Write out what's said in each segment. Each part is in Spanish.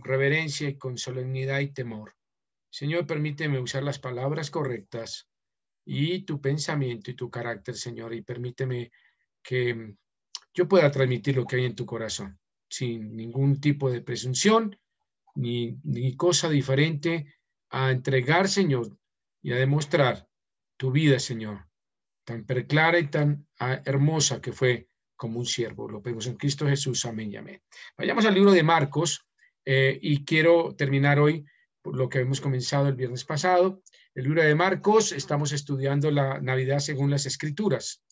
reverencia y con solemnidad y temor. Señor, permíteme usar las palabras correctas y tu pensamiento y tu carácter, Señor, y permíteme que yo pueda transmitir lo que hay en tu corazón, sin ningún tipo de presunción, ni cosa diferente, a entregar, Señor, y a demostrar tu vida, Señor, tan preclara y tan hermosa que fue como un siervo. Lo pedimos en Cristo Jesús. Amén y amén. Vayamos al libro de Marcos y quiero terminar hoy por lo que hemos comenzado el viernes pasado. El libro de Marcos, estamos estudiando la Navidad según las Escrituras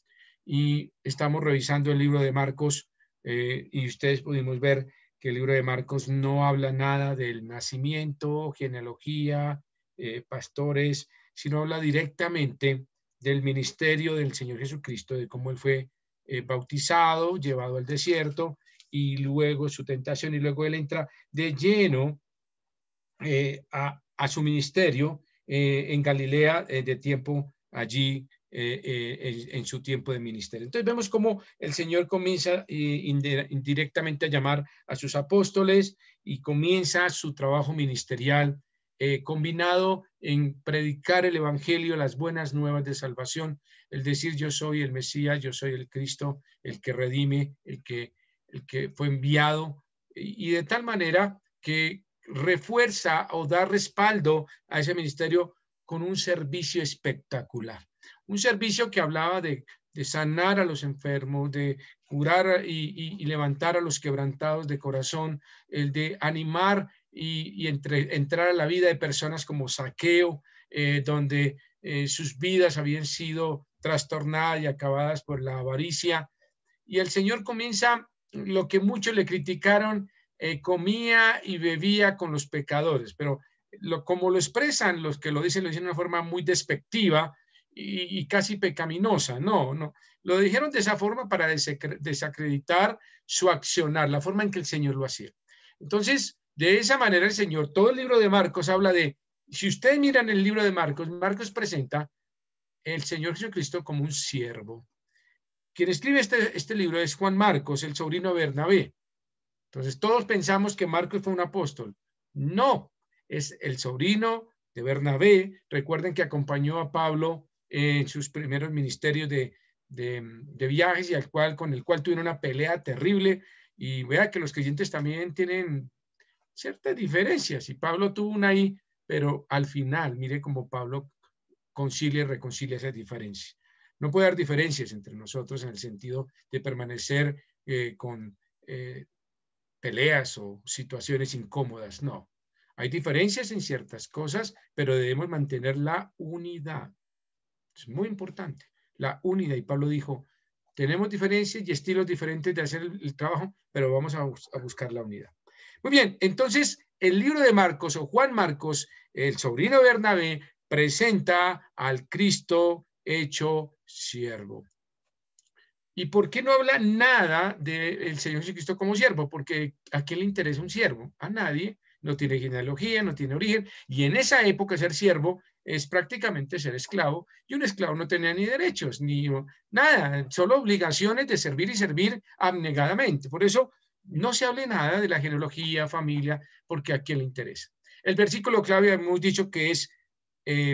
y estamos revisando el libro de Marcos y ustedes pudimos ver que el libro de Marcos no habla nada del nacimiento, genealogía, pastores, sino habla directamente del ministerio del Señor Jesucristo, de cómo él fue bautizado, llevado al desierto y luego su tentación y luego él entra de lleno a su ministerio en Galilea de tiempo allí en su tiempo de ministerio. Entonces vemos cómo el Señor comienza indirectamente a llamar a sus apóstoles y comienza su trabajo ministerial combinado en predicar el evangelio, las buenas nuevas de salvación, el decir yo soy el Mesías, yo soy el Cristo, el que redime, el que fue enviado y de tal manera que refuerza o da respaldo a ese ministerio con un servicio espectacular. Un servicio que hablaba de sanar a los enfermos, de curar y levantar a los quebrantados de corazón, el de animar y entrar a la vida de personas como Zaqueo, donde sus vidas habían sido trastornadas y acabadas por la avaricia. Y el Señor comienza lo que muchos le criticaron, comía y bebía con los pecadores, pero como lo expresan los que lo dicen de una forma muy despectiva y casi pecaminosa. No, lo dijeron de esa forma para desacreditar su accionar, la forma en que el Señor lo hacía. Entonces, de esa manera el Señor, todo el libro de Marcos habla de, si ustedes miran el libro de Marcos, Marcos presenta el Señor Jesucristo como un siervo. Quien escribe este libro es Juan Marcos, el sobrino de Bernabé. Entonces todos pensamos que Marcos fue un apóstol. No, es el sobrino de Bernabé. Recuerden que acompañó a Pablo en sus primeros ministerios de viajes y con el cual tuvieron una pelea terrible. Y vea que los creyentes también tienen ciertas diferencias. Y Pablo tuvo una ahí, pero al final, mire cómo Pablo concilia y reconcilia esas diferencias. No puede haber diferencias entre nosotros en el sentido de permanecer con peleas o situaciones incómodas. No, hay diferencias en ciertas cosas, pero debemos mantener la unidad. Es muy importante, la unidad. Y Pablo dijo, tenemos diferencias y estilos diferentes de hacer el trabajo, pero vamos a buscar la unidad. Muy bien, entonces el libro de Marcos o Juan Marcos, el sobrino de Bernabé, presenta al Cristo hecho siervo. ¿Y por qué no habla nada del Señor Jesucristo como siervo? Porque ¿a quién le interesa un siervo? A nadie. No tiene genealogía, no tiene origen. Y en esa época ser siervo es prácticamente ser esclavo. Y un esclavo no tenía ni derechos, ni nada, solo obligaciones de servir y servir abnegadamente. Por eso no se hable nada de la genealogía, familia, porque ¿a quién le interesa? El versículo clave hemos dicho que es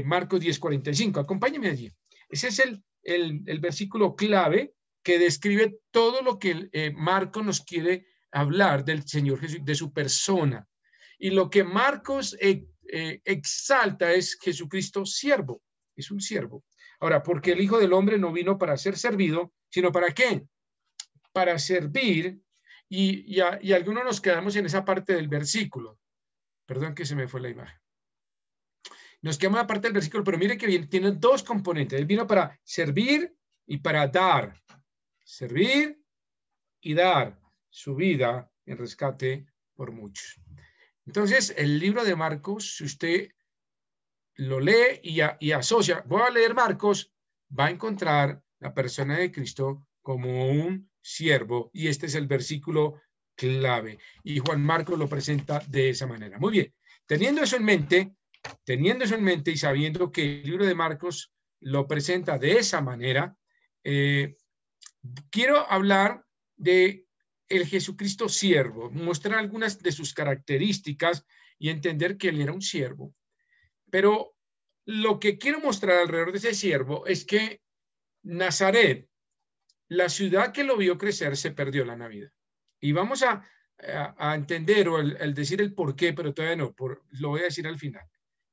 Marcos 10:45. Acompáñeme allí. Ese es el versículo clave que describe todo lo que Marcos nos quiere hablar del Señor Jesús, de su persona. Y lo que Marcos exalta es Jesucristo siervo, es un siervo. Ahora, porque el Hijo del Hombre no vino para ser servido, sino ¿para qué? Para servir. Y algunos nos quedamos en esa parte del versículo. Perdón que se me fue la imagen. Nos quedamos en la parte del versículo, pero mire que bien, tiene dos componentes. Él vino para servir y para dar. Servir y dar su vida en rescate por muchos. Entonces, el libro de Marcos, si usted lo lee y asocia, voy a leer Marcos, va a encontrar la persona de Cristo como un siervo, y este es el versículo clave. Y Juan Marcos lo presenta de esa manera. Muy bien, teniendo eso en mente y sabiendo que el libro de Marcos lo presenta de esa manera, quiero hablar de el Jesucristo siervo, mostrar algunas de sus características y entender que él era un siervo. Pero lo que quiero mostrar alrededor de ese siervo es que Nazaret, la ciudad que lo vio crecer, se perdió la Navidad. Y vamos a entender o el decir el por qué, pero todavía no, lo voy a decir al final.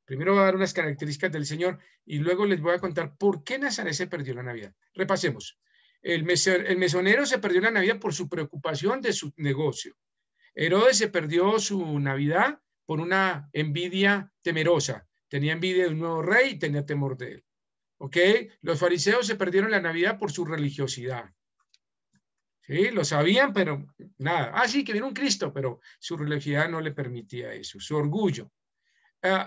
Primero voy a dar unas características del Señor y luego les voy a contar por qué Nazaret se perdió la Navidad. Repasemos. El mesonero se perdió la Navidad por su preocupación de su negocio. Herodes se perdió su Navidad por una envidia temerosa. Tenía envidia de un nuevo rey y tenía temor de él. ¿Ok? Los fariseos se perdieron la Navidad por su religiosidad. Sí, lo sabían, pero nada. Ah, sí, que viene un Cristo, pero su religiosidad no le permitía eso, su orgullo.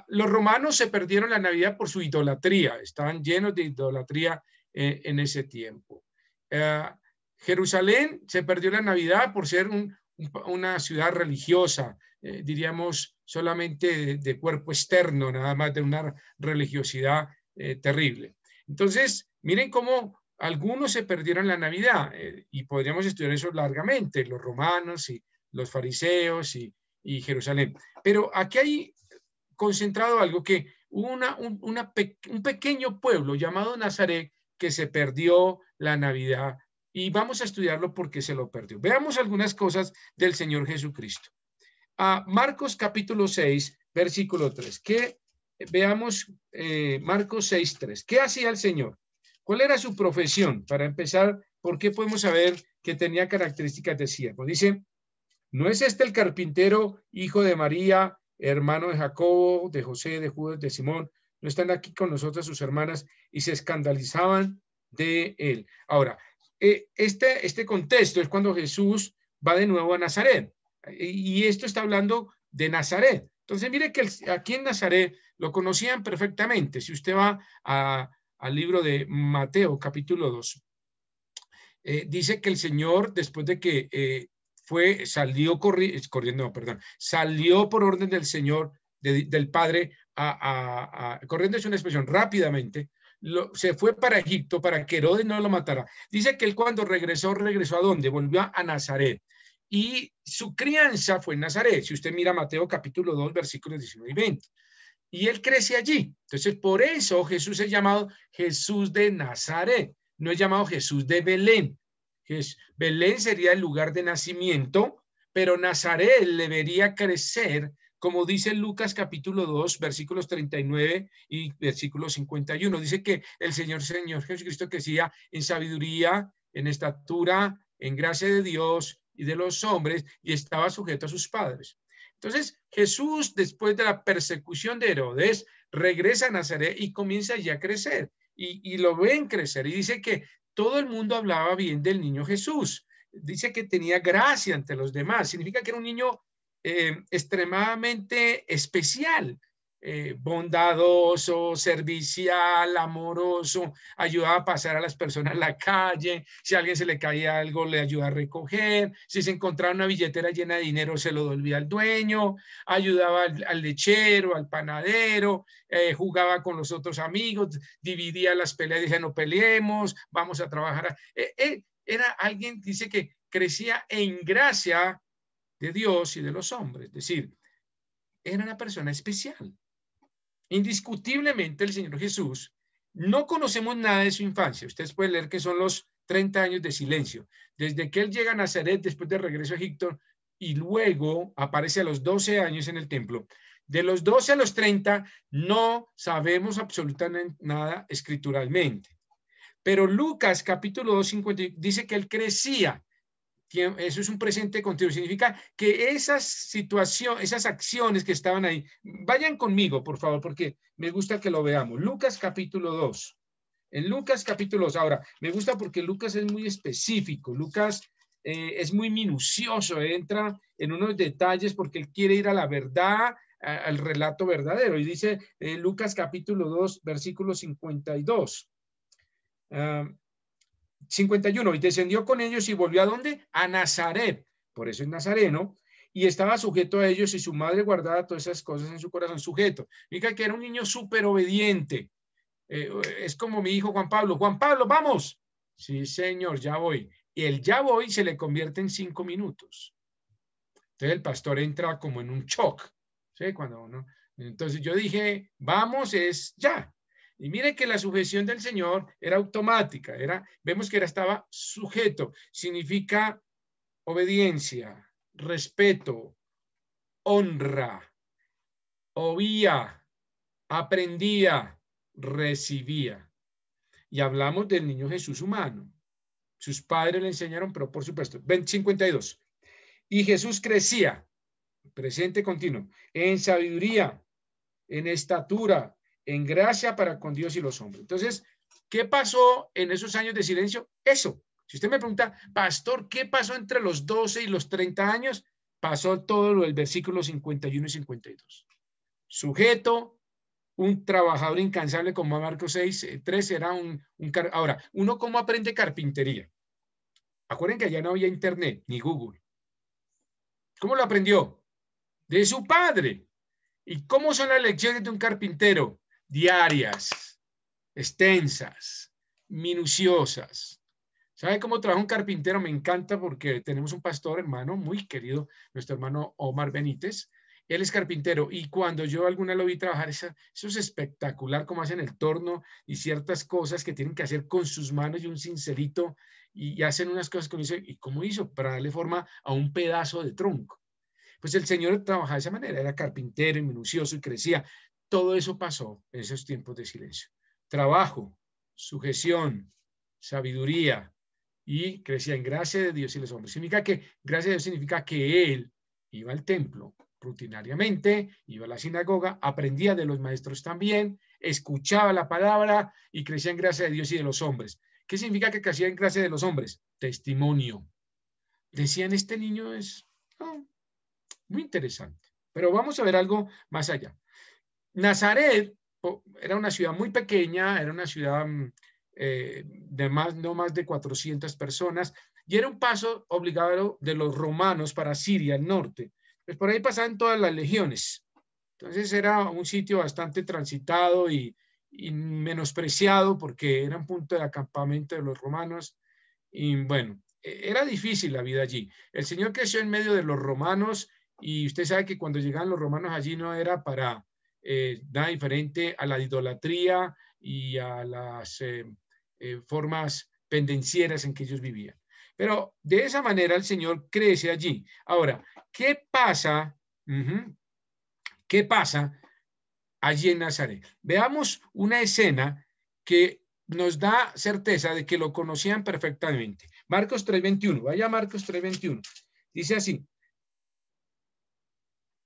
Los romanos se perdieron la Navidad por su idolatría, estaban llenos de idolatría en ese tiempo. Jerusalén se perdió la Navidad por ser una ciudad religiosa, diríamos solamente de cuerpo externo, nada más de una religiosidad terrible. Entonces, miren cómo algunos se perdieron la Navidad y podríamos estudiar eso largamente, los romanos y los fariseos y Jerusalén. Pero aquí hay concentrado algo que hubo un pequeño pueblo llamado Nazaret que se perdió la Navidad y vamos a estudiarlo porque se lo perdió. Veamos algunas cosas del Señor Jesucristo. Marcos capítulo 6, versículo 3. Veamos Marcos 6, 3. ¿Qué hacía el Señor? ¿Cuál era su profesión? Para empezar, ¿por qué podemos saber que tenía características de siervo? Dice, ¿no es este el carpintero, hijo de María, hermano de Jacobo, de José, de Judas, de Simón? ¿No están aquí con nosotras sus hermanas? Y se escandalizaban de él. Ahora, este contexto es cuando Jesús va de nuevo a Nazaret. Y esto está hablando de Nazaret. Entonces, mire que aquí en Nazaret lo conocían perfectamente. Si usted va al libro de Mateo, capítulo 2, dice que el Señor, después de que salió salió por orden del Señor, del Padre, corriendo es una expresión, rápidamente, se fue para Egipto para que Herodes no lo matara. Dice que él cuando regresó ¿a dónde? Volvió a Nazaret. Y su crianza fue en Nazaret. Si usted mira Mateo capítulo 2, versículos 19 y 20. Y él crece allí. Entonces, por eso Jesús es llamado Jesús de Nazaret. No es llamado Jesús de Belén. Belén sería el lugar de nacimiento, pero Nazaret debería crecer, como dice Lucas capítulo 2, versículos 39 y versículo 51. Dice que el Señor Jesucristo crecía en sabiduría, en estatura, en gracia de Dios y de los hombres, y estaba sujeto a sus padres. Entonces, Jesús, después de la persecución de Herodes, regresa a Nazaret y comienza ya a crecer. Y lo ven crecer. Y dice que todo el mundo hablaba bien del niño Jesús. Dice que tenía gracia ante los demás. Significa que era un niño extremadamente especial. Bondadoso, servicial, amoroso, ayudaba a pasar a las personas en la calle, si a alguien se le caía algo le ayudaba a recoger, si se encontraba una billetera llena de dinero se lo devolvía al dueño, ayudaba al lechero, al panadero, jugaba con los otros amigos, dividía las peleas, decía no peleemos, vamos a trabajar. Era alguien, dice que crecía en gracia de Dios y de los hombres, es decir, era una persona especial. Indiscutiblemente el Señor Jesús, no conocemos nada de su infancia. Ustedes pueden leer que son los 30 años de silencio. Desde que él llega a Nazaret después de regreso a Egipto y luego aparece a los 12 años en el templo. De los 12 a los 30 no sabemos absolutamente nada escrituralmente. Pero Lucas capítulo 2, 50, dice que él crecía. Eso es un presente continuo, significa que esas situaciones, esas acciones que estaban ahí, vayan conmigo, por favor, porque me gusta que lo veamos. Lucas capítulo 2. En Lucas capítulo 2, ahora, me gusta porque Lucas es muy específico, Lucas es muy minucioso, entra en unos detalles porque él quiere ir a la verdad, al relato verdadero, y dice Lucas capítulo 2, versículo 52. 51, y descendió con ellos y volvió ¿a dónde? A Nazaret, por eso es nazareno, y estaba sujeto a ellos y su madre guardaba todas esas cosas en su corazón, sujeto. Fíjate que era un niño súper obediente, es como mi hijo Juan Pablo, vamos. Sí, señor, ya voy. y el ya voy se le convierte en 5 minutos. Entonces el pastor entra como en un shock, ¿sí? Cuando uno, entonces yo dije, vamos, es ya. Y mire que la sujeción del Señor era automática, vemos que estaba sujeto, significa obediencia, respeto, honra, oía, aprendía, recibía. Y hablamos del niño Jesús humano. Sus padres le enseñaron, pero por supuesto, 52. Y Jesús crecía, presente continuo, en sabiduría, en estatura, en gracia para con Dios y los hombres. Entonces, ¿qué pasó en esos años de silencio? Eso. Si usted me pregunta, pastor, ¿qué pasó entre los 12 y los 30 años? Pasó todo lo del versículo 51 y 52. Sujeto, un trabajador incansable como Marcos 6:3 era ahora, ¿uno cómo aprende carpintería? Acuérdense que allá no había internet ni Google. ¿Cómo lo aprendió? De su padre. ¿Y cómo son las lecciones de un carpintero? Diarias, extensas, minuciosas. ¿Sabe cómo trabaja un carpintero? Me encanta porque tenemos un pastor hermano muy querido, nuestro hermano Omar Benítez. Él es carpintero y cuando yo alguna lo vi trabajar, eso es espectacular cómo hacen el torno y ciertas cosas que tienen que hacer con sus manos y un cincelito y hacen unas cosas con eso. ¿Y cómo hizo? Para darle forma a un pedazo de tronco. Pues el Señor trabajaba de esa manera, era carpintero y minucioso y crecía. Todo eso pasó en esos tiempos de silencio. Trabajo, sujeción, sabiduría y crecía en gracia de Dios y los hombres. Significa que gracia de Dios significa que él iba al templo rutinariamente, iba a la sinagoga, aprendía de los maestros también, escuchaba la palabra y crecía en gracia de Dios y de los hombres. ¿Qué significa que crecía en gracia de los hombres? Testimonio. Decían, este niño es muy interesante. Pero vamos a ver algo más allá. Nazaret era una ciudad muy pequeña, era una ciudad no más de 400 personas, y era un paso obligado de los romanos para Siria, el norte. Pues por ahí pasaban todas las legiones. Entonces era un sitio bastante transitado y menospreciado porque era un punto de acampamento de los romanos. Y bueno, era difícil la vida allí. El Señor creció en medio de los romanos y usted sabe que cuando llegaban los romanos allí no era para nada diferente a la idolatría y a las formas pendencieras en que ellos vivían. Pero de esa manera el Señor crece allí. Ahora, ¿qué pasa? ¿Qué pasa allí en Nazaret? Veamos una escena que nos da certeza de que lo conocían perfectamente. Marcos 3:21, vaya a Marcos 3:21. Dice así,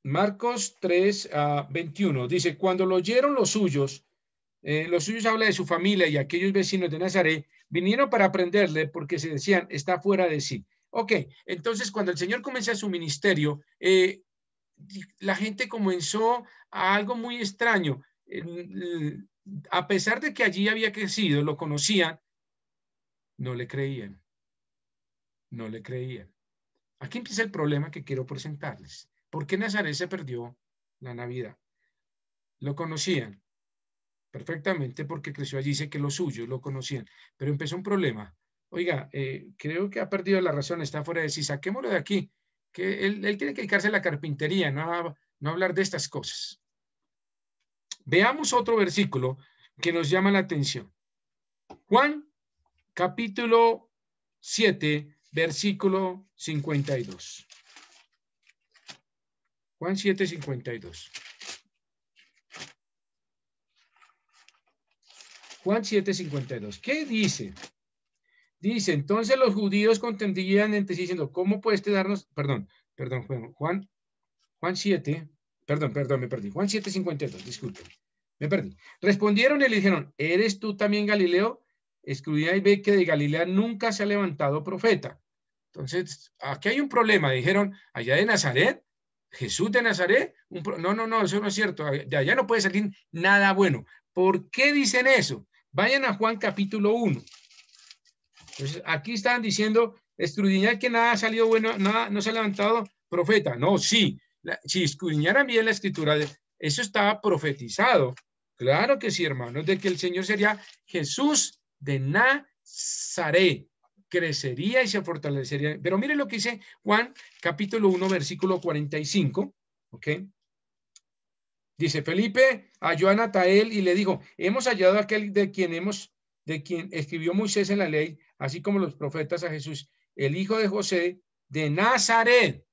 Marcos 3:21, dice, cuando lo oyeron los suyos habla de su familia y aquellos vecinos de Nazaret, vinieron para aprenderle porque se decían, está fuera de sí. Ok, entonces cuando el Señor comenzó su ministerio, la gente comenzó a algo muy extraño. A pesar de que allí había crecido, lo conocían, no le creían. No le creían. Aquí empieza el problema que quiero presentarles. ¿Por qué Nazaret se perdió la Navidad? Lo conocían perfectamente porque creció allí, sé que los suyos lo conocían, pero empezó un problema. Oiga, creo que ha perdido la razón, está fuera de sí, saquémoslo de aquí, que él tiene que dedicarse a la carpintería, no hablar de estas cosas. Veamos otro versículo que nos llama la atención. Juan, capítulo 7, versículo 52. Juan 7, 52. Juan 7, 52. ¿Qué dice? Dice, entonces los judíos contendían entre sí diciendo, ¿cómo puede darnos? Perdón, Juan 7, me perdí. Juan 7, 52, disculpen. Me perdí. Respondieron y le dijeron, ¿eres tú también Galileo? Escudriñad y ve que de Galilea nunca se ha levantado profeta. Entonces, aquí hay un problema. Dijeron, allá de Nazaret, Jesús de Nazaret, no, eso no es cierto. De allá no puede salir nada bueno. ¿Por qué dicen eso? Vayan a Juan capítulo 1. Entonces, aquí están diciendo, escudriñad que nada ha salido bueno, nada, no se ha levantado profeta. No, sí, si escudriñaran bien la escritura, eso estaba profetizado. Claro que sí, hermanos, de que el Señor sería Jesús de Nazaret. crecería y se fortalecería. Pero mire lo que dice Juan, capítulo 1, versículo 45, ¿ok? Dice, Felipe halló a Natanael y le dijo, hemos hallado a aquel de quien escribió Moisés en la ley, así como los profetas, a Jesús, el hijo de José de Nazaret.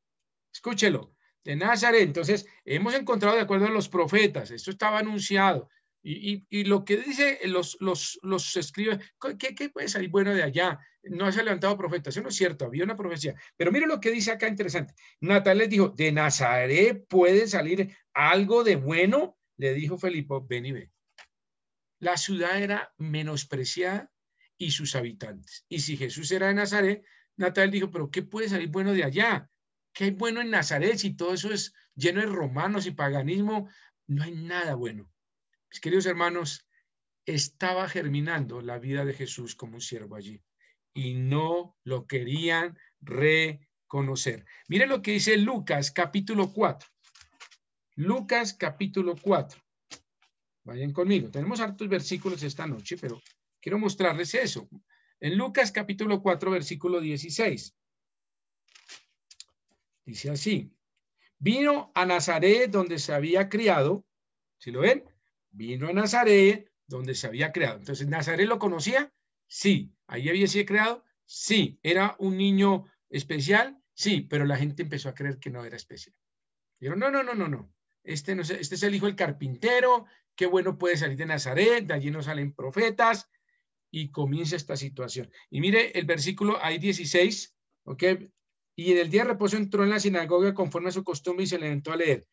Escúchelo, de Nazaret. Entonces, hemos encontrado de acuerdo a los profetas, esto estaba anunciado. Y lo que dice los escribas, ¿qué puede salir bueno de allá? No se ha levantado profeta, eso no es cierto, había una profecía. Pero mire lo que dice acá interesante. Natal les dijo, ¿de Nazaret puede salir algo de bueno? Le dijo Felipe, ven y ve. La ciudad era menospreciada y sus habitantes. Y si Jesús era de Nazaret, Natal dijo, pero ¿qué puede salir bueno de allá? ¿Qué hay bueno en Nazaret si todo eso es lleno de romanos y paganismo? No hay nada bueno. Mis queridos hermanos, estaba germinando la vida de Jesús como un siervo allí y no lo querían reconocer. Miren lo que dice Lucas capítulo 4. Lucas capítulo 4. Vayan conmigo. Tenemos hartos versículos esta noche, pero quiero mostrarles eso. En Lucas capítulo 4, versículo 16. Dice así. Vino a Nazaret donde se había criado. ¿Sí lo ven? Vino a Nazaret donde se había creado. Entonces, ¿Nazaret lo conocía? Sí. ¿Ahí había sido creado? Sí. ¿Era un niño especial? Sí, pero la gente empezó a creer que no era especial. Dijeron, no, no, no, no, no. No es, este es el hijo del carpintero, qué bueno puede salir de Nazaret, de allí no salen profetas, y comienza esta situación. Y mire el versículo ahí 16, ¿ok? Y en el día de reposo entró en la sinagoga conforme a su costumbre y se levantó a leer.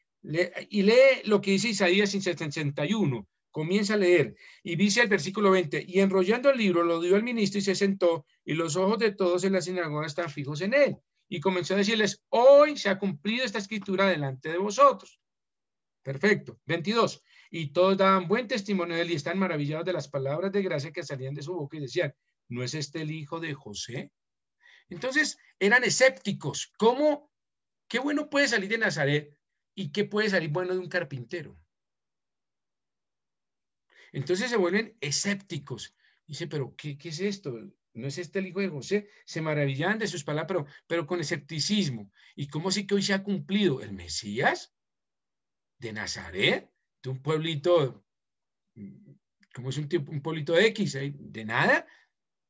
Y lee lo que dice Isaías 61. Comienza a leer y dice el versículo 20, y enrollando el libro lo dio al ministro y se sentó, y los ojos de todos en la sinagoga están fijos en él. Y comenzó a decirles, hoy se ha cumplido esta escritura delante de vosotros. Perfecto. 22. Y todos daban buen testimonio de él y están maravillados de las palabras de gracia que salían de su boca y decían, ¿no es este el hijo de José? Entonces eran escépticos. ¿Cómo? ¿Qué bueno puede salir de Nazaret y qué puede salir bueno de un carpintero? Entonces se vuelven escépticos. Dice, pero ¿qué es esto? ¿No es este el hijo de José? Se maravillaban de sus palabras, pero con escepticismo. ¿Y cómo sí que hoy se ha cumplido el Mesías de Nazaret, de un pueblito, como es un pueblito X, de nada?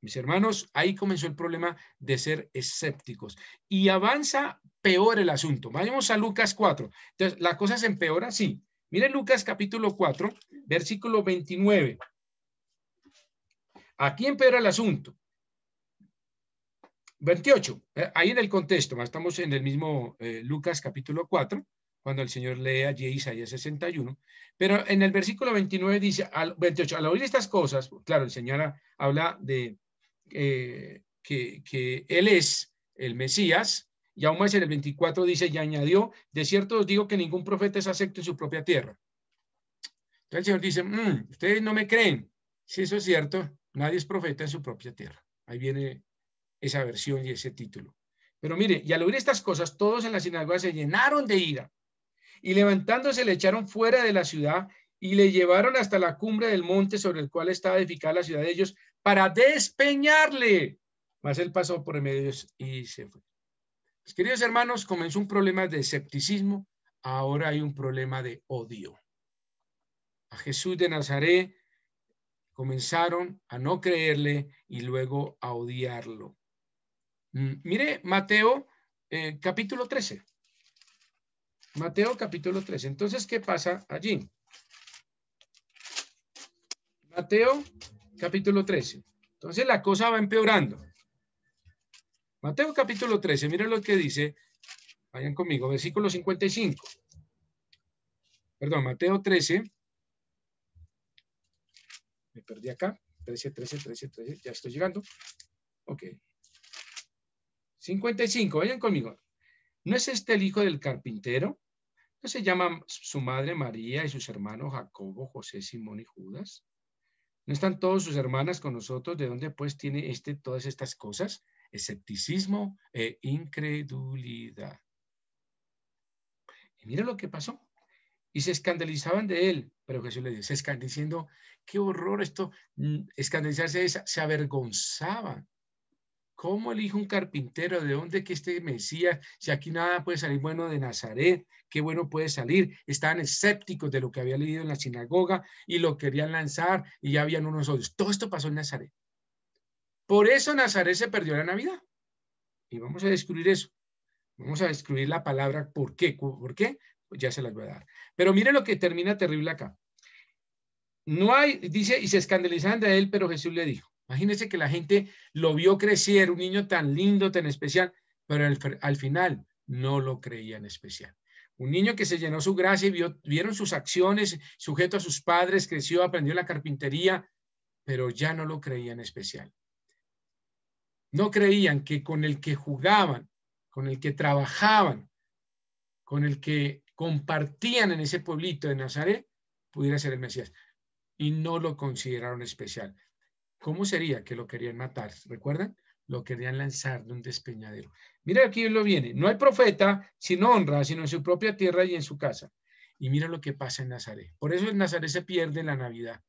Mis hermanos, ahí comenzó el problema de ser escépticos. Y avanza peor el asunto. Vayamos a Lucas 4. Entonces, ¿la cosa se empeora? Sí. Miren Lucas capítulo 4, versículo 29. Aquí empeora el asunto. 28. Ahí en el contexto, estamos en el mismo Lucas capítulo 4, cuando el Señor lee allí Isaías 61. Pero en el versículo 29 dice, 28, al oír estas cosas, claro, el Señor habla de que Él es el Mesías, y aún más en el 24 dice, y añadió, de cierto os digo que ningún profeta es acepto en su propia tierra. Entonces el Señor dice, ustedes no me creen. Si eso es cierto, nadie es profeta en su propia tierra. Ahí viene esa versión y ese título. Pero mire, y al oír estas cosas, todos en la sinagoga se llenaron de ira, y levantándose le echaron fuera de la ciudad y le llevaron hasta la cumbre del monte sobre el cual estaba edificada la ciudad de ellos para despeñarle. Mas él pasó por en medio de ellos y se fue. Mis queridos hermanos, comenzó un problema de escepticismo, ahora hay un problema de odio. A Jesús de Nazaret comenzaron a no creerle y luego a odiarlo. Mire Mateo capítulo 13. Mateo capítulo 13. Entonces, ¿qué pasa allí? Mateo capítulo 13. Entonces la cosa va empeorando. Mateo capítulo 13, miren lo que dice, vayan conmigo, versículo 55. Perdón, Mateo 13. Me perdí acá. 13, ya estoy llegando. Ok. 55, vayan conmigo. ¿No es este el hijo del carpintero? ¿No se llama su madre María y sus hermanos Jacobo, José, Simón y Judas? ¿No están todas sus hermanas con nosotros? ¿De dónde pues tiene todas estas cosas? Escepticismo e incredulidad. Y mira lo que pasó. Y se escandalizaban de él, pero Jesús le dijo, se están diciendo, qué horror esto, escandalizarse, se avergonzaban. ¿Cómo elige un carpintero? ¿De dónde que este Mesías? Si aquí nada puede salir bueno de Nazaret, ¿qué bueno puede salir? Estaban escépticos de lo que había leído en la sinagoga y lo querían lanzar y ya habían unos odios. Todo esto pasó en Nazaret. Por eso Nazaret se perdió la Navidad. Y vamos a descubrir eso. Vamos a descubrir la palabra ¿por qué? ¿Por qué? Pues ya se las voy a dar. Pero mire lo que termina terrible acá. No hay, dice, y se escandalizaban de él, pero Jesús le dijo. Imagínense que la gente lo vio crecer, un niño tan lindo, tan especial, pero al final no lo creían especial. Un niño que se llenó su gracia y vieron sus acciones, sujeto a sus padres, creció, aprendió la carpintería, pero ya no lo creían especial. No creían que con el que jugaban, con el que trabajaban, con el que compartían en ese pueblito de Nazaret, pudiera ser el Mesías. Y no lo consideraron especial. ¿Cómo sería que lo querían matar? ¿Recuerdan? Lo querían lanzar de un despeñadero. Mira, aquí lo viene. No hay profeta sin honra, sino en su propia tierra y en su casa. Y mira lo que pasa en Nazaret. Por eso en Nazaret se pierde la Navidad.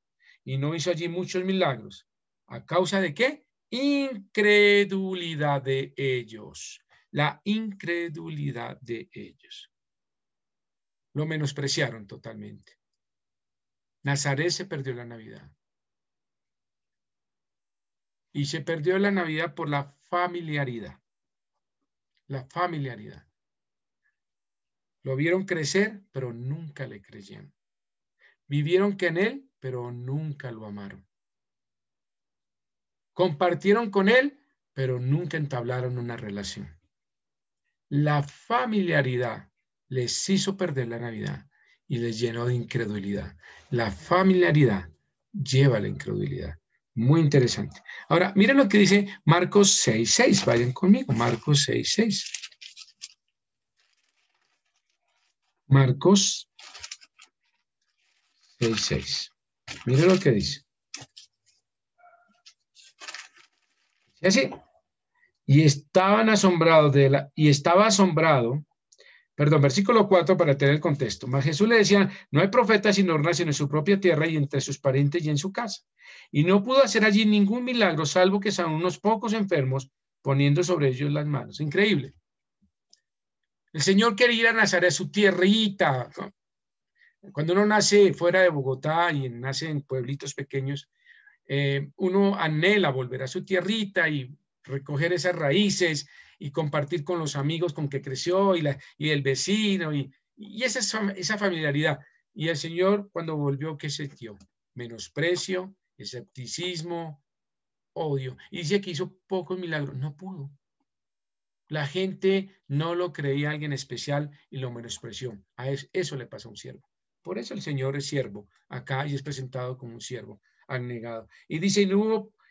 Y no hizo allí muchos milagros. ¿A causa de qué? Incredulidad de ellos. La incredulidad de ellos. Lo menospreciaron totalmente. Nazaret se perdió la Navidad. Y se perdió la Navidad por la familiaridad. La familiaridad. Lo vieron crecer, pero nunca le creyeron. Vivieron que en él, pero nunca lo amaron. Compartieron con él, pero nunca entablaron una relación. La familiaridad les hizo perder la Navidad y les llenó de incredulidad. La familiaridad lleva a la incredulidad. Muy interesante. Ahora, miren lo que dice Marcos 6:6. Vayan conmigo, Marcos 6:6. Marcos 6:6. Miren lo que dice. Y así. Y estaba asombrado, perdón, versículo 4 para tener el contexto. Mas Jesús le decía, no hay profeta sin honra sino en su propia tierra y entre sus parientes y en su casa. Y no pudo hacer allí ningún milagro, salvo que son unos pocos enfermos, poniendo sobre ellos las manos. Increíble. El Señor quería ir a Nazaret, a su tierrita. Cuando uno nace fuera de Bogotá y nace en pueblitos pequeños, uno anhela volver a su tierrita y recoger esas raíces y compartir con los amigos con que creció y el vecino y esa familiaridad. Y el Señor cuando volvió, ¿qué sintió? Menosprecio, escepticismo, odio. Y dice que hizo pocos milagros. No pudo. La gente no lo creía alguien especial y lo menospreció. A eso le pasa a un siervo. Por eso el Señor es siervo acá y es presentado como un siervo abnegado. Y dice,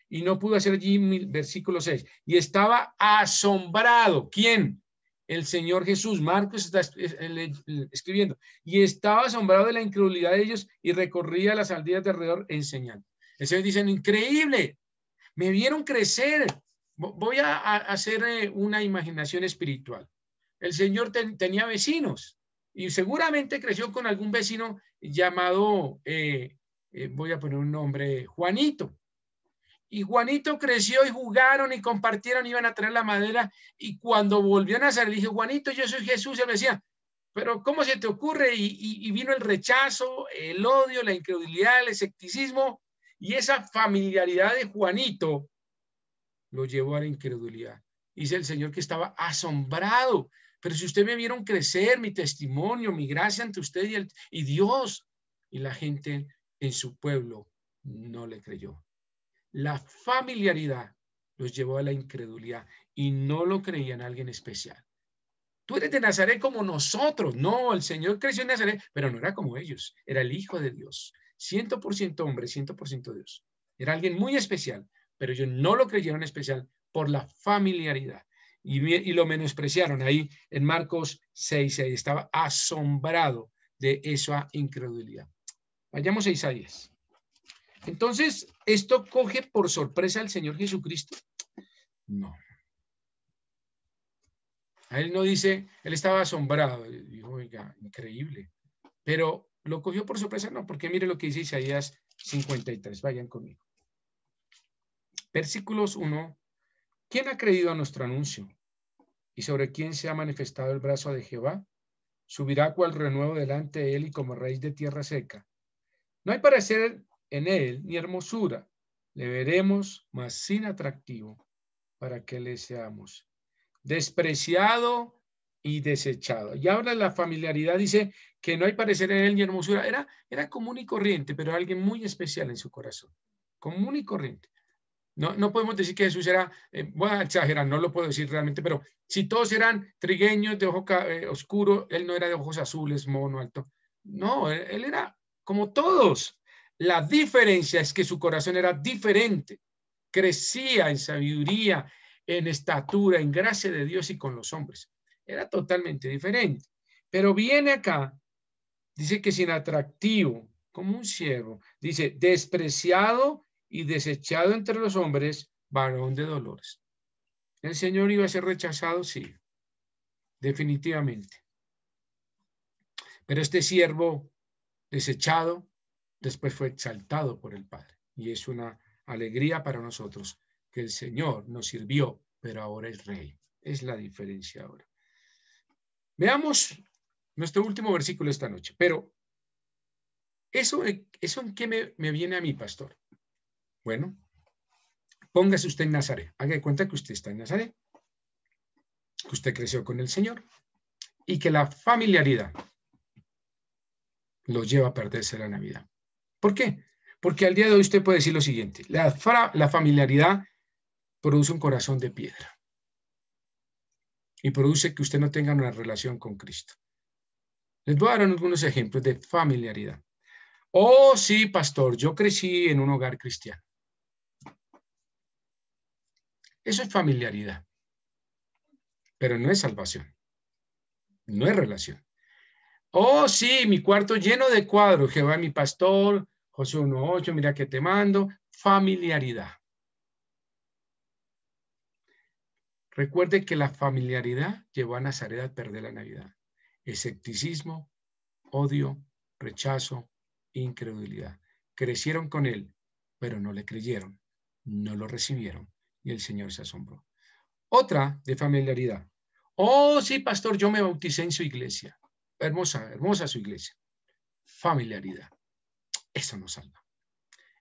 y no pudo hacer allí, versículo 6, y estaba asombrado. ¿Quién? El Señor Jesús. Marcos está escribiendo. Y estaba asombrado de la incredulidad de ellos y recorría las aldeas de alrededor enseñando. El Señor dice, increíble, me vieron crecer. Voy a hacer una imaginación espiritual. El Señor tenía vecinos y seguramente creció con algún vecino llamado, voy a poner un nombre, Juanito. Y Juanito creció y jugaron y compartieron, iban a traer la madera y cuando volvió a nacer, dije, Juanito, yo soy Jesús. Él me decía, pero ¿cómo se te ocurre? Y vino el rechazo, el odio, la incredulidad, el escepticismo y esa familiaridad de Juanito lo llevó a la incredulidad. Dice el Señor que estaba asombrado. Pero si usted me vieron crecer, mi testimonio, mi gracia ante usted y Dios, y la gente en su pueblo no le creyó. La familiaridad los llevó a la incredulidad y no lo creían alguien especial. Tú eres de Nazaret como nosotros. No, el Señor creció en Nazaret, pero no era como ellos. Era el Hijo de Dios. 100% hombre, 100% Dios. Era alguien muy especial, pero ellos no lo creyeron especial por la familiaridad. Y lo menospreciaron ahí en Marcos 6:6. Estaba asombrado de esa incredulidad. Vayamos a Isaías. Entonces, ¿esto coge por sorpresa al Señor Jesucristo? No. A él no dice, él estaba asombrado, dijo, oiga, increíble. Pero lo cogió por sorpresa, no, porque mire lo que dice Isaías 53, vayan conmigo. Versículos 1 ¿Quién ha creído a nuestro anuncio? ¿Y sobre quién se ha manifestado el brazo de Jehová? Subirá cual renuevo delante de él y como raíz de tierra seca. No hay parecer en él ni hermosura. Le veremos, mas sin atractivo, para que le seamos. Despreciado y desechado. Y ahora la familiaridad dice que no hay parecer en él ni hermosura. Era común y corriente, pero alguien muy especial en su corazón. Común y corriente. No podemos decir que Jesús era, voy a exagerar, no lo puedo decir realmente, pero si todos eran trigueños de ojo oscuro, él no era de ojos azules, mono, alto. No, él era como todos. La diferencia es que su corazón era diferente. Crecía en sabiduría, en estatura, en gracia de Dios y con los hombres. Era totalmente diferente. Pero viene acá, dice que sin atractivo, como un siervo, dice despreciado y desechado entre los hombres, varón de dolores. ¿El Señor iba a ser rechazado? Sí, definitivamente. Pero este siervo desechado después fue exaltado por el Padre. Y es una alegría para nosotros que el Señor nos sirvió, pero ahora es rey. Es la diferencia ahora. Veamos nuestro último versículo esta noche. Pero ¿eso en qué me viene a mí, pastor? Bueno, póngase usted en Nazaret. Haga de cuenta que usted está en Nazaret, que usted creció con el Señor y que la familiaridad lo lleva a perderse la Navidad. ¿Por qué? Porque al día de hoy usted puede decir lo siguiente: la familiaridad produce un corazón de piedra y produce que usted no tenga una relación con Cristo. Les voy a dar algunos ejemplos de familiaridad. Oh, sí, pastor, yo crecí en un hogar cristiano. Eso es familiaridad, pero no es salvación, no es relación. Oh, sí, mi cuarto lleno de cuadros, Jehová mi pastor, Josué 1:8, mira que te mando, familiaridad. Recuerde que la familiaridad llevó a Nazaret a perder la Navidad. Escepticismo, odio, rechazo, incredulidad. Crecieron con él, pero no le creyeron, no lo recibieron y el Señor se asombró. Otra de familiaridad. Oh, sí, pastor, yo me bauticé en su iglesia. Hermosa, hermosa su iglesia. Familiaridad. Eso nos salva.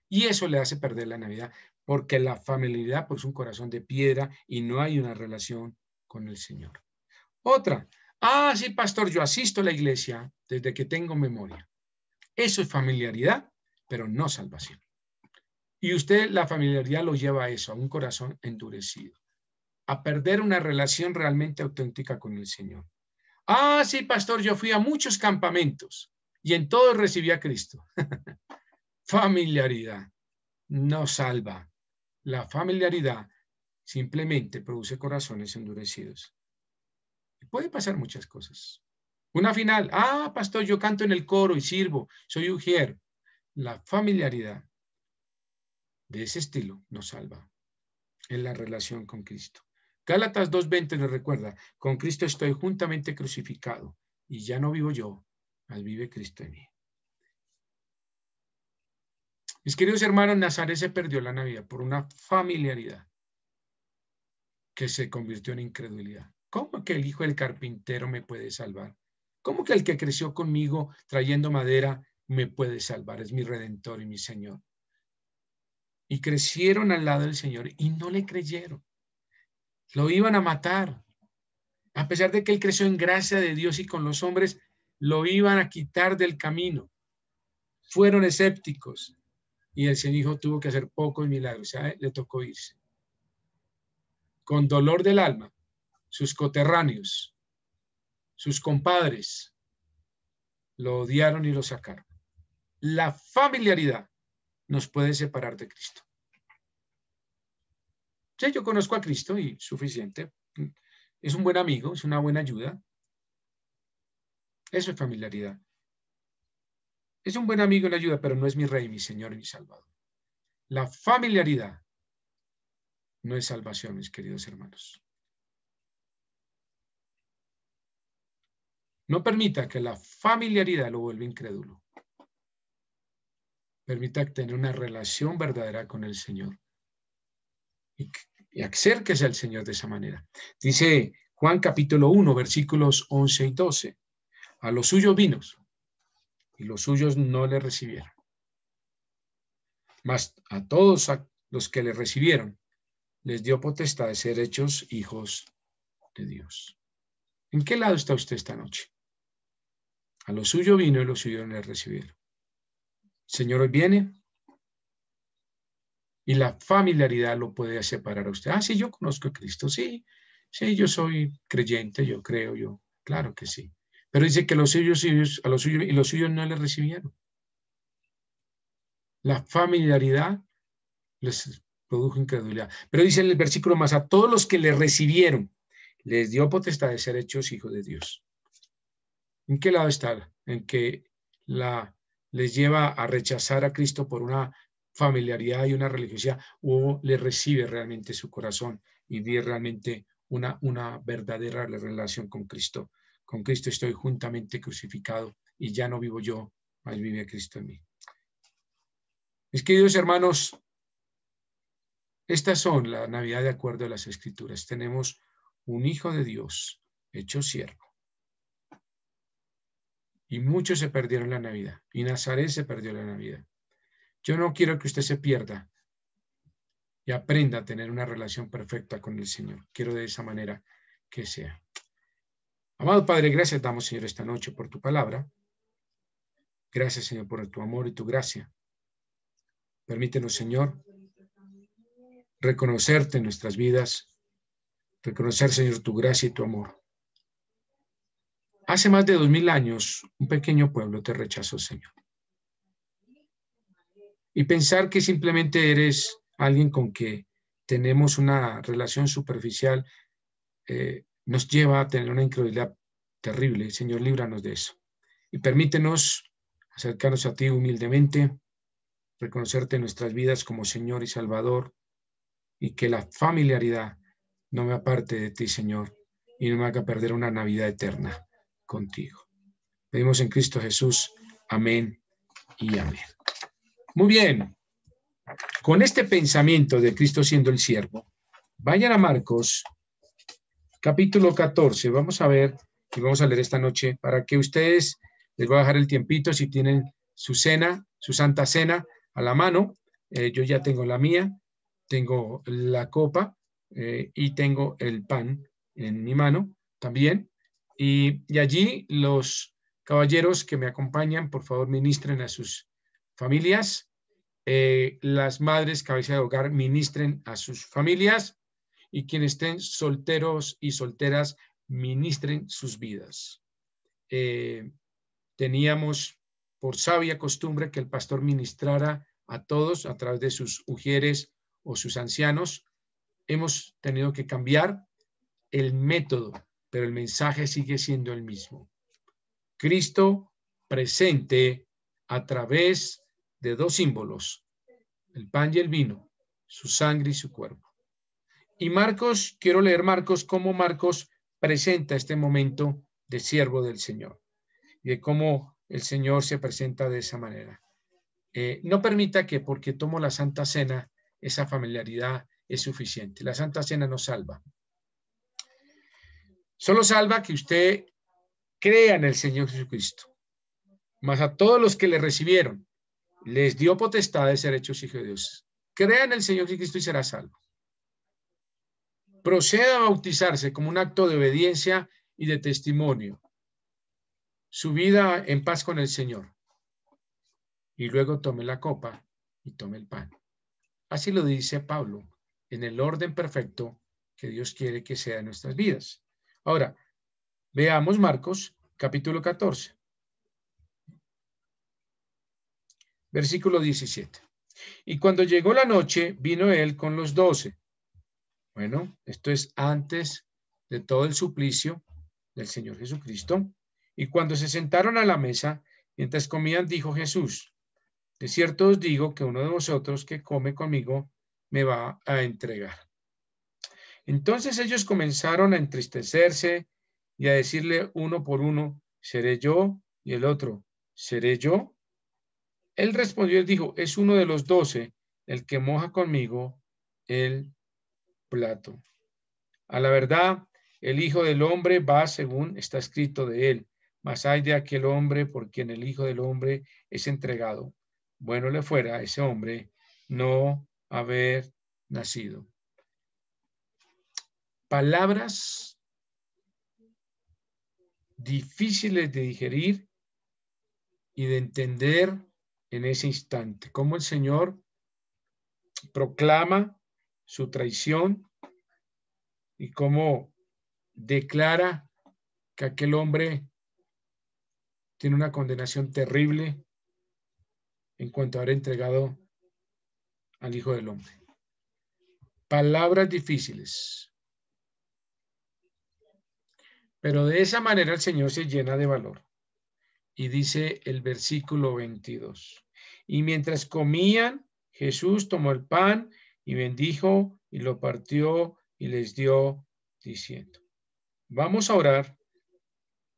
Y eso le hace perder la Navidad, porque la familiaridad pues, es un corazón de piedra y no hay una relación con el Señor. Otra. Ah, sí, pastor, yo asisto a la iglesia desde que tengo memoria. Eso es familiaridad, pero no salvación. Y usted la familiaridad lo lleva a eso, a un corazón endurecido, a perder una relación realmente auténtica con el Señor. Ah, sí, pastor, yo fui a muchos campamentos y en todos recibí a Cristo. Familiaridad no salva. La familiaridad simplemente produce corazones endurecidos. Y puede pasar muchas cosas. Una final. Ah, pastor, yo canto en el coro y sirvo. Soy ujier. La familiaridad de ese estilo nos salva en la relación con Cristo. Gálatas 2:20 nos recuerda, con Cristo estoy juntamente crucificado y ya no vivo yo, mas vive Cristo en mí. Mis queridos hermanos, Nazaret se perdió la Navidad por una familiaridad que se convirtió en incredulidad. ¿Cómo que el hijo del carpintero me puede salvar? ¿Cómo que el que creció conmigo trayendo madera me puede salvar? Es mi redentor y mi Señor. Y crecieron al lado del Señor y no le creyeron. Lo iban a matar. A pesar de que él creció en gracia de Dios y con los hombres, lo iban a quitar del camino. Fueron escépticos. Y el Señor tuvo que hacer pocos milagros. ¿Sabe? Le tocó irse. Con dolor del alma, sus coterráneos, sus compadres, lo odiaron y lo sacaron. La familiaridad nos puede separar de Cristo. Sí, yo conozco a Cristo y suficiente. Es un buen amigo, es una buena ayuda. Eso es familiaridad. Es un buen amigo y una ayuda, pero no es mi rey, mi Señor y mi Salvador. La familiaridad no es salvación, mis queridos hermanos. No permita que la familiaridad lo vuelva incrédulo. Permita tener una relación verdadera con el Señor. Y acérquese al Señor de esa manera. Dice Juan capítulo 1, versículos 11 y 12. A los suyos vino, y los suyos no le recibieron. Mas a todos los que le recibieron, les dio potestad de ser hechos hijos de Dios. ¿En qué lado está usted esta noche? A lo suyo vino y los suyos le recibieron. El Señor hoy viene y la familiaridad lo puede separar a usted. Ah, sí, yo conozco a Cristo. Sí, sí, yo soy creyente, yo creo, yo. Claro que sí. Pero dice que a los suyos y los suyos no le recibieron. La familiaridad les produjo incredulidad. Pero dice en el versículo más, a todos los que le recibieron, les dio potestad de ser hechos hijos de Dios. ¿En qué lado está? En que les lleva a rechazar a Cristo por una familiaridad y una religiosidad, o le recibe realmente su corazón y vive realmente una verdadera relación con Cristo. Con Cristo estoy juntamente crucificado y ya no vivo yo, mas vive Cristo en mí. Mis queridos hermanos, estas son la Navidad de acuerdo a las Escrituras. Tenemos un Hijo de Dios hecho siervo. Y muchos se perdieron la Navidad. Y Nazaret se perdió la Navidad. Yo no quiero que usted se pierda y aprenda a tener una relación perfecta con el Señor. Quiero de esa manera que sea. Amado Padre, gracias damos, Señor, esta noche por tu palabra. Gracias, Señor, por tu amor y tu gracia. Permítenos, Señor, reconocerte en nuestras vidas, reconocer, Señor, tu gracia y tu amor. Hace más de 2000 años, un pequeño pueblo te rechazó, Señor. Y pensar que simplemente eres alguien con que tenemos una relación superficial nos lleva a tener una incredulidad terrible. Señor, líbranos de eso. Y permítenos acercarnos a ti humildemente, reconocerte en nuestras vidas como Señor y Salvador, y que la familiaridad no me aparte de ti, Señor, y no me haga perder una Navidad eterna contigo. Pedimos en Cristo Jesús. Amén y amén. Muy bien. Con este pensamiento de Cristo siendo el siervo, vayan a Marcos, capítulo 14. Vamos a ver y vamos a leer esta noche para que ustedes, les voy a dejar el tiempito si tienen su cena, su santa cena a la mano. Yo ya tengo la mía, tengo la copa y tengo el pan en mi mano también. Y allí los caballeros que me acompañan, por favor, ministren a sus familias. Las madres cabeza de hogar ministren a sus familias y quienes estén solteros y solteras ministren sus vidas. Teníamos por sabia costumbre que el pastor ministrara a todos a través de sus ujieres o sus ancianos. Hemos tenido que cambiar el método, pero el mensaje sigue siendo el mismo. Cristo presente a través de dos símbolos, el pan y el vino, su sangre y su cuerpo. Y Marcos, quiero leer Marcos, cómo Marcos presenta este momento de siervo del Señor y de cómo el Señor se presenta de esa manera. No permita que porque tomo la Santa Cena, esa familiaridad es suficiente. La Santa Cena no salva. Solo salva que usted crea en el Señor Jesucristo. Mas a todos los que le recibieron, les dio potestad de ser hechos hijos de Dios. Crea en el Señor Jesucristo y será salvo. Proceda a bautizarse como un acto de obediencia y de testimonio. Su vida en paz con el Señor. Y luego tome la copa y tome el pan. Así lo dice Pablo, en el orden perfecto que Dios quiere que sea en nuestras vidas. Ahora, veamos Marcos, capítulo 14, versículo 17. Y cuando llegó la noche, vino él con los 12. Bueno, esto es antes de todo el suplicio del Señor Jesucristo. Y cuando se sentaron a la mesa, mientras comían, dijo Jesús: de cierto os digo que uno de vosotros que come conmigo me va a entregar. Entonces ellos comenzaron a entristecerse y a decirle uno por uno: ¿seré yo? Y el otro: ¿seré yo? Él respondió y dijo: es uno de los 12, el que moja conmigo el plato. A la verdad, el Hijo del Hombre va según está escrito de él, mas hay de aquel hombre por quien el Hijo del Hombre es entregado. Bueno le fuera a ese hombre no haber nacido. Palabras difíciles de digerir y de entender en ese instante. Cómo el Señor proclama su traición y cómo declara que aquel hombre tiene una condenación terrible en cuanto a haber entregado al Hijo del Hombre. Palabras difíciles. Pero de esa manera el Señor se llena de valor. Y dice el versículo 22. Y mientras comían, Jesús tomó el pan y bendijo y lo partió y les dio diciendo. Vamos a orar.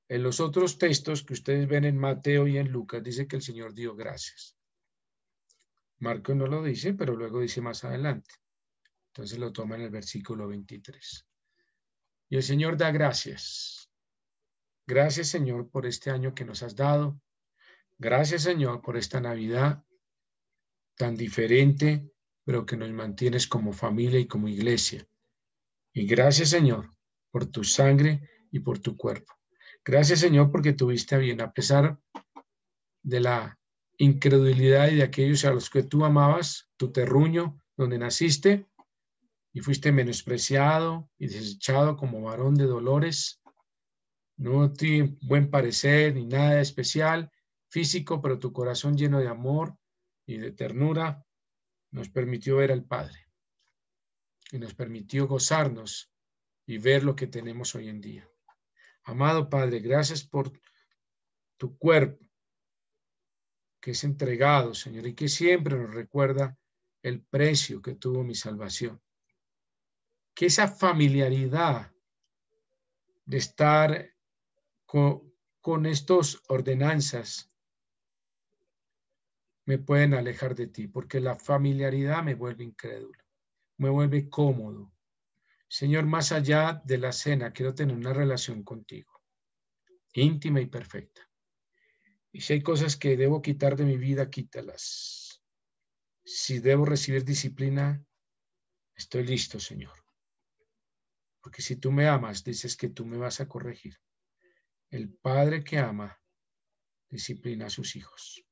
En los otros textos que ustedes ven en Mateo y en Lucas dice que el Señor dio gracias. Marcos no lo dice, pero luego dice más adelante. Entonces lo toma en el versículo 23. Y el Señor da gracias. Gracias, Señor, por este año que nos has dado. Gracias, Señor, por esta Navidad tan diferente, pero que nos mantienes como familia y como iglesia. Y gracias, Señor, por tu sangre y por tu cuerpo. Gracias, Señor, porque tuviste a bien, a pesar de la incredulidad y de aquellos a los que tú amabas, tu terruño, donde naciste, y fuiste menospreciado y desechado como varón de dolores. No tiene buen parecer ni nada especial físico, pero tu corazón lleno de amor y de ternura nos permitió ver al Padre y nos permitió gozarnos y ver lo que tenemos hoy en día. Amado Padre, gracias por tu cuerpo que es entregado, Señor, y que siempre nos recuerda el precio que tuvo mi salvación. Que esa familiaridad de estar con estas ordenanzas me pueden alejar de ti, porque la familiaridad me vuelve incrédulo, me vuelve cómodo. Señor, más allá de la cena, quiero tener una relación contigo, íntima y perfecta. Y si hay cosas que debo quitar de mi vida, quítalas. Si debo recibir disciplina, estoy listo, Señor. Porque si tú me amas, dices que tú me vas a corregir. El padre que ama, disciplina a sus hijos.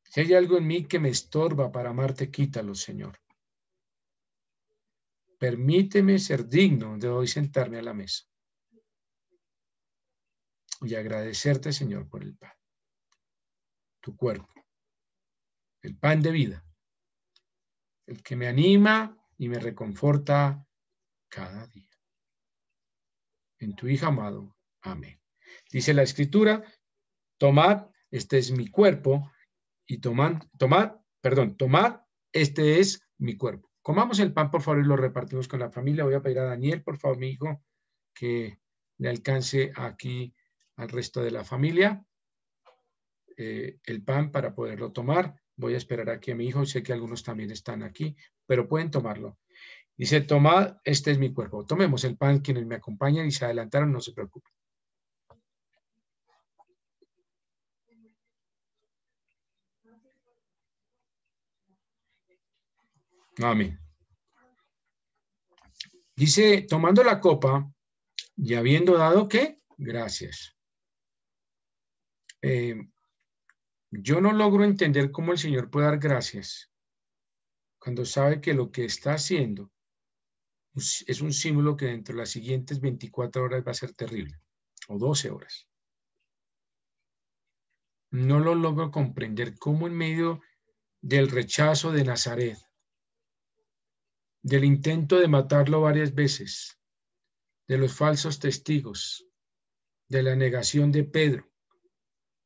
Si hay algo en mí que me estorba para amarte, quítalo, Señor. Permíteme ser digno de hoy sentarme a la mesa y agradecerte, Señor, por el pan, tu cuerpo, el pan de vida, el que me anima y me reconforta cada día. En tu Hijo amado. Amén. Dice la Escritura, tomad, este es mi cuerpo, y tomad, este es mi cuerpo. Comamos el pan, por favor, y lo repartimos con la familia. Voy a pedir a Daniel, por favor, mi hijo, que le alcance aquí al resto de la familia el pan para poderlo tomar. Voy a esperar aquí a mi hijo. Sé que algunos también están aquí, pero pueden tomarlo. Dice, tomad, este es mi cuerpo. Tomemos el pan, quienes me acompañan y se adelantaron, no se preocupen. Amén. Dice, tomando la copa y habiendo dado, ¿qué? Gracias. Yo no logro entender cómo el Señor puede dar gracias cuando sabe que lo que está haciendo es un símbolo que dentro de las siguientes 24 horas va a ser terrible, o 12 horas. No lo logro comprender cómo en medio del rechazo de Nazaret, del intento de matarlo varias veces, de los falsos testigos, de la negación de Pedro,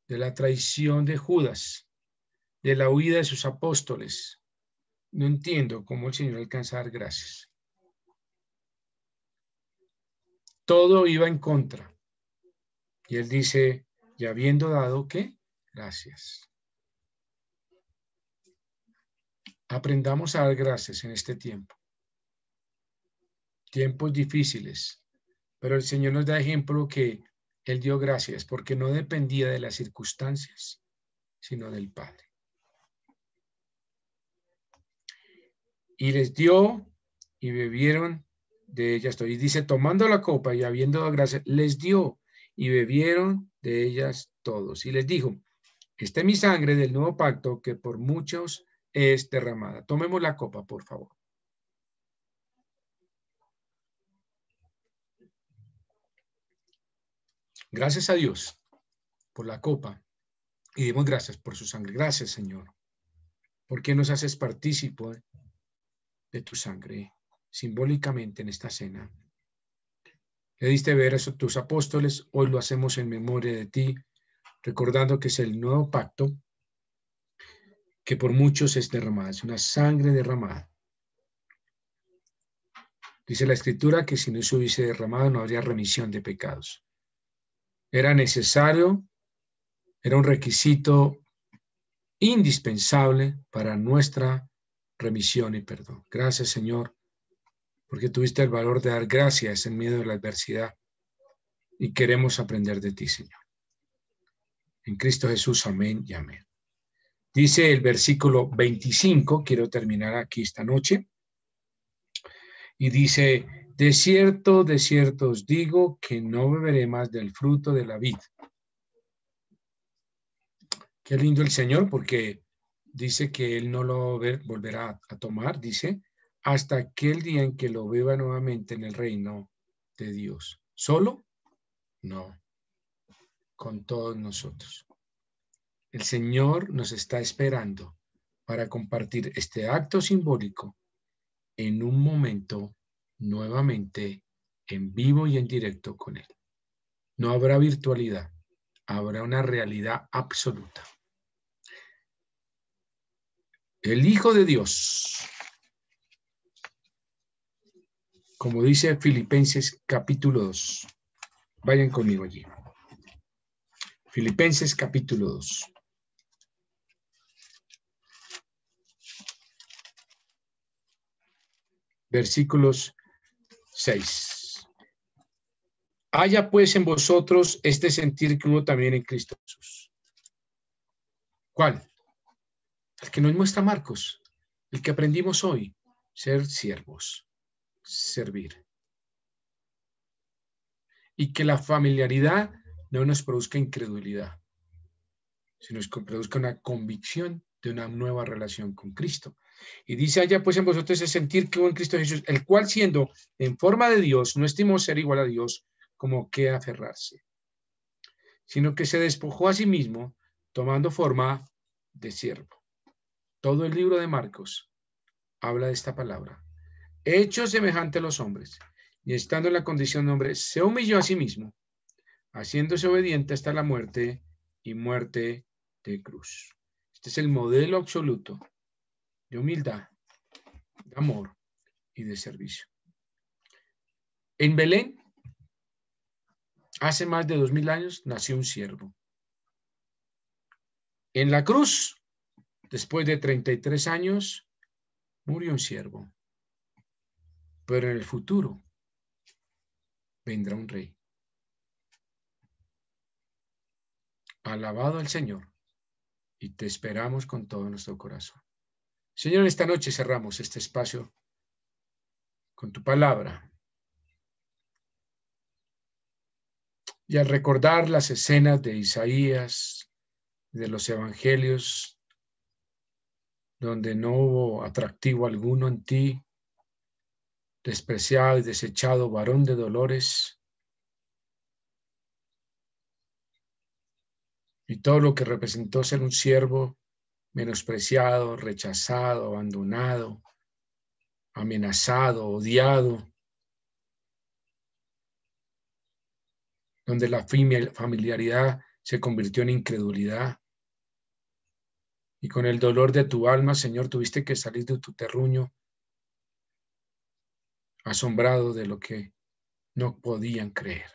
de la traición de Judas, de la huida de sus apóstoles, no entiendo cómo el Señor alcanza a dar gracias. Todo iba en contra. Y él dice, y habiendo dado, ¿qué? Gracias. Aprendamos a dar gracias en este tiempo. tiempos difíciles, pero el Señor nos da ejemplo que Él dio gracias porque no dependía de las circunstancias, sino del Padre. Y les dio y bebieron de ellas. Y dice, tomando la copa y habiendo dado gracias, les dio y bebieron de ellas todos. Y les dijo, esta es mi sangre del nuevo pacto que por muchos es derramada. Tomemos la copa, por favor. Gracias a Dios por la copa y demos gracias por su sangre. Gracias, Señor, porque nos haces partícipe de tu sangre simbólicamente en esta cena. Le diste ver eso a tus apóstoles, hoy lo hacemos en memoria de ti, recordando que es el nuevo pacto que por muchos es derramada, es una sangre derramada. Dice la Escritura que si no se hubiese derramado no habría remisión de pecados. Era necesario, era un requisito indispensable para nuestra remisión y perdón. Gracias, Señor, porque tuviste el valor de dar gracias en medio de la adversidad y queremos aprender de ti, Señor. En Cristo Jesús, amén y amén. Dice el versículo 25, quiero terminar aquí esta noche, y dice, de cierto os digo que no beberé más del fruto de la vid. Qué lindo el Señor, porque dice que Él no lo volverá a tomar, dice, hasta aquel día en que lo beba nuevamente en el reino de Dios. ¿Solo? No, con todos nosotros. El Señor nos está esperando para compartir este acto simbólico en un momento nuevamente en vivo y en directo con Él. No habrá virtualidad, habrá una realidad absoluta. El Hijo de Dios, como dice Filipenses capítulo 2. Vayan conmigo allí. Filipenses capítulo 2. Versículos 6. Haya pues en vosotros este sentir que hubo también en Cristo Jesús. ¿Cuál? El que nos muestra Marcos, el que aprendimos hoy, ser siervos, servir. Y que la familiaridad no nos produzca incredulidad, sino que produzca una convicción de una nueva relación con Cristo. Y dice allá pues en vosotros ese sentir que hubo en Cristo Jesús, el cual siendo en forma de Dios, no estimó ser igual a Dios como que aferrarse, sino que se despojó a sí mismo, tomando forma de siervo. Todo el libro de Marcos habla de esta palabra. Hecho semejante a los hombres, y estando en la condición de hombre, se humilló a sí mismo, haciéndose obediente hasta la muerte y muerte de cruz. Este es el modelo absoluto de humildad, de amor y de servicio. En Belén, hace más de 2000 años, nació un siervo. En la cruz, después de 33 años, murió un siervo. Pero en el futuro vendrá un rey. Alabado al Señor, y te esperamos con todo nuestro corazón. Señor, esta noche cerramos este espacio con tu palabra. Y al recordar las escenas de Isaías, de los evangelios, donde no hubo atractivo alguno en ti, despreciado y desechado, varón de dolores, y todo lo que representó ser un siervo menospreciado, rechazado, abandonado, amenazado, odiado, donde la familiaridad se convirtió en incredulidad. Y con el dolor de tu alma, Señor, tuviste que salir de tu terruño, asombrado de lo que no podían creer.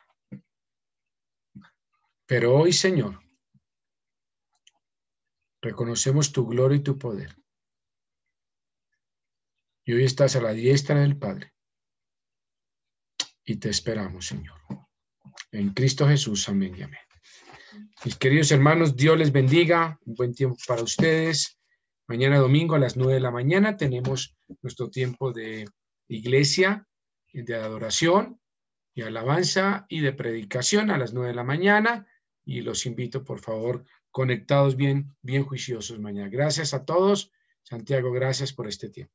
Pero hoy, Señor, reconocemos tu gloria y tu poder. Y hoy estás a la diestra del Padre, y te esperamos, Señor. En Cristo Jesús, amén y amén. Mis queridos hermanos, Dios les bendiga. Un buen tiempo para ustedes. Mañana domingo a las 9 de la mañana tenemos nuestro tiempo de iglesia, de adoración y alabanza y de predicación a las 9 de la mañana. Y los invito, por favor, conectados bien juiciosos mañana. Gracias a todos. Santiago, gracias por este tiempo.